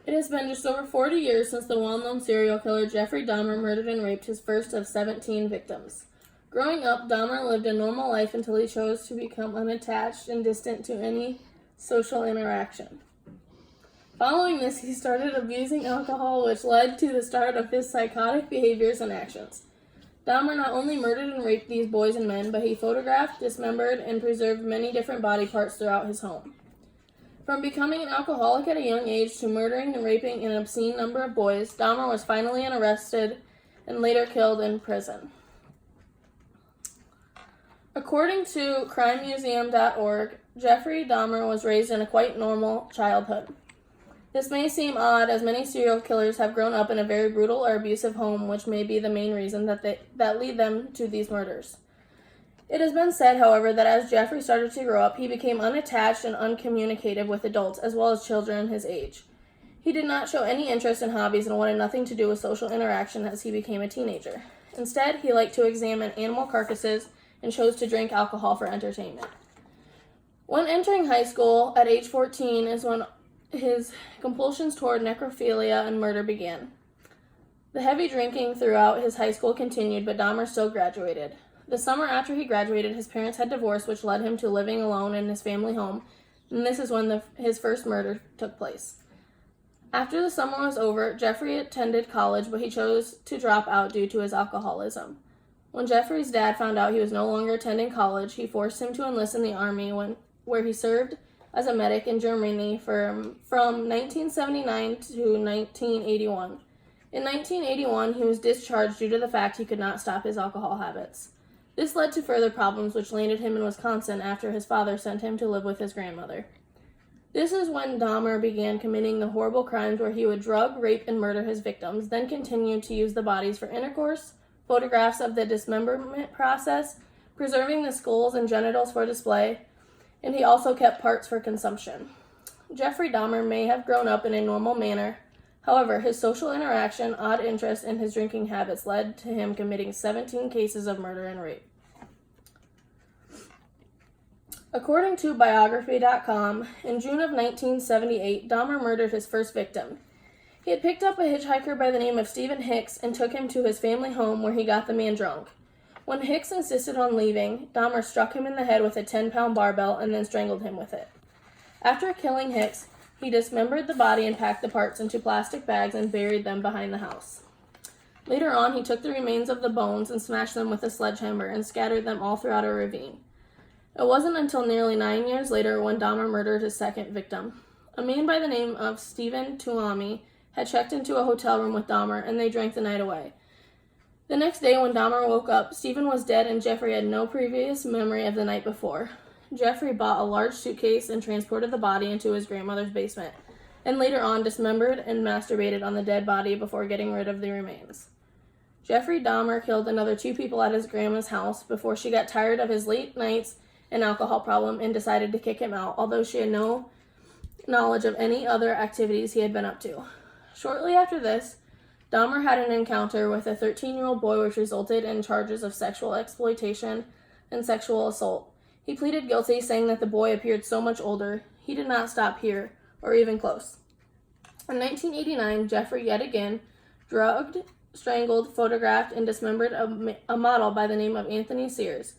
It has been just over 40 years since the well-known serial killer Jeffrey Dahmer murdered and raped his first of 17 victims. Growing up, Dahmer lived a normal life until he chose to become unattached and distant to any social interaction. Following this, he started abusing alcohol, which led to the start of his psychotic behaviors and actions. Dahmer not only murdered and raped these boys and men, but he photographed, dismembered, and preserved many different body parts throughout his home. From becoming an alcoholic at a young age to murdering and raping an obscene number of boys, Dahmer was finally arrested and later killed in prison. According to crimemuseum.org, Jeffrey Dahmer was raised in a quite normal childhood. This may seem odd, as many serial killers have grown up in a very brutal or abusive home, which may be the main reason that lead them to these murders. It has been said, however, that as Jeffrey started to grow up, he became unattached and uncommunicative with adults as well as children his age. He did not show any interest in hobbies and wanted nothing to do with social interaction as he became a teenager. Instead, he liked to examine animal carcasses and chose to drink alcohol for entertainment. When entering high school at age 14 is when his compulsions toward necrophilia and murder began. The heavy drinking throughout his high school continued, but Dahmer still graduated. The summer after he graduated, his parents had divorced, which led him to living alone in his family home, and this is when his first murder took place. After the summer was over, Jeffrey attended college, but he chose to drop out due to his alcoholism. When Jeffrey's dad found out he was no longer attending college, he forced him to enlist in the army, where he served as a medic in Germany from 1979 to 1981. In 1981, he was discharged due to the fact he could not stop his alcohol habits. This led to further problems, which landed him in Wisconsin after his father sent him to live with his grandmother. This is when Dahmer began committing the horrible crimes where he would drug, rape, and murder his victims, then continued to use the bodies for intercourse, photographs of the dismemberment process, preserving the skulls and genitals for display, and he also kept parts for consumption. Jeffrey Dahmer may have grown up in a normal manner. However, his social interaction, odd interests, and his drinking habits led to him committing 17 cases of murder and rape. According to Biography.com, in June of 1978, Dahmer murdered his first victim. He had picked up a hitchhiker by the name of Stephen Hicks and took him to his family home where he got the man drunk. When Hicks insisted on leaving, Dahmer struck him in the head with a 10-pound barbell and then strangled him with it. After killing Hicks, he dismembered the body and packed the parts into plastic bags and buried them behind the house. Later on, he took the remains of the bones and smashed them with a sledgehammer and scattered them all throughout a ravine. It wasn't until nearly 9 years later when Dahmer murdered his second victim. A man by the name of Stephen Tuomi had checked into a hotel room with Dahmer, and they drank the night away. The next day, when Dahmer woke up, Stephen was dead and Jeffrey had no previous memory of the night before. Jeffrey bought a large suitcase and transported the body into his grandmother's basement, and later on dismembered and masturbated on the dead body before getting rid of the remains. Jeffrey Dahmer killed another 2 people at his grandma's house before she got tired of his late nights and alcohol problem and decided to kick him out, although she had no knowledge of any other activities he had been up to. Shortly after this, Dahmer had an encounter with a 13-year-old boy which resulted in charges of sexual exploitation and sexual assault. He pleaded guilty, saying that the boy appeared so much older. He did not stop here, or even close. In 1989, Jeffrey yet again drugged, strangled, photographed, and dismembered a model by the name of Anthony Sears.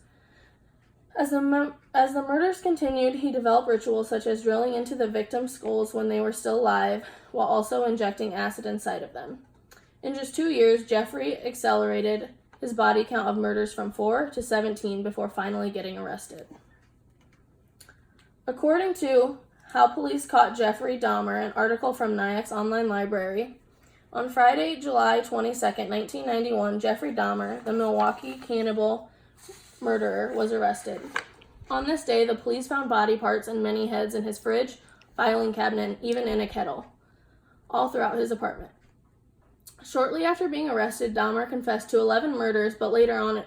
As the murders continued, he developed rituals such as drilling into the victims' skulls when they were still alive, while also injecting acid inside of them. In just 2 years, Jeffrey accelerated his body count of murders from 4 to 17 before finally getting arrested. According to How Police Caught Jeffrey Dahmer, an article from Nyack's online library, on Friday, July 22, 1991, Jeffrey Dahmer, the Milwaukee cannibal murderer, was arrested. On this day, the police found body parts and many heads in his fridge, filing cabinet, and even in a kettle, all throughout his apartment. Shortly after being arrested, Dahmer confessed to 11 murders, but later on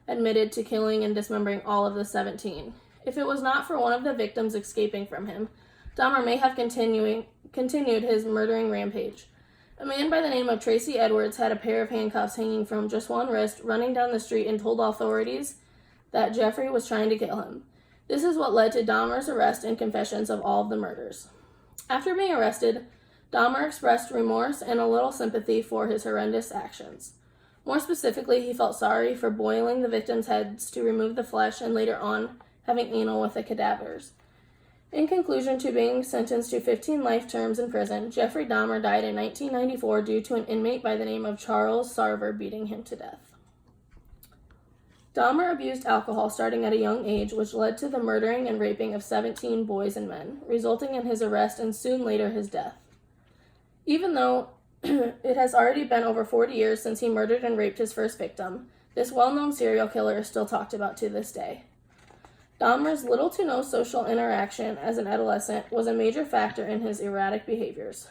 admitted to killing and dismembering all of the 17. If it was not for one of the victims escaping from him, Dahmer may have continued his murdering rampage. A man by the name of Tracy Edwards had a pair of handcuffs hanging from just one wrist, running down the street and told authorities that Jeffrey was trying to kill him. This is what led to Dahmer's arrest and confessions of all of the murders. After being arrested, Dahmer expressed remorse and a little sympathy for his horrendous actions. More specifically, he felt sorry for boiling the victims' heads to remove the flesh and later on having anal with the cadavers. In conclusion to being sentenced to 15 life terms in prison, Jeffrey Dahmer died in 1994 due to an inmate by the name of Charles Sarver beating him to death. Dahmer abused alcohol starting at a young age, which led to the murdering and raping of 17 boys and men, resulting in his arrest and soon later his death. Even though it has already been over 40 years since he murdered and raped his first victim, this well-known serial killer is still talked about to this day. Dahmer's little to no social interaction as an adolescent was a major factor in his erratic behaviors.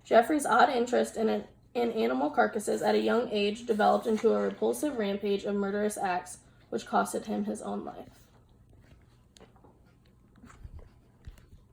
Jeffrey's odd interest in animal carcasses at a young age developed into a repulsive rampage of murderous acts, which costed him his own life.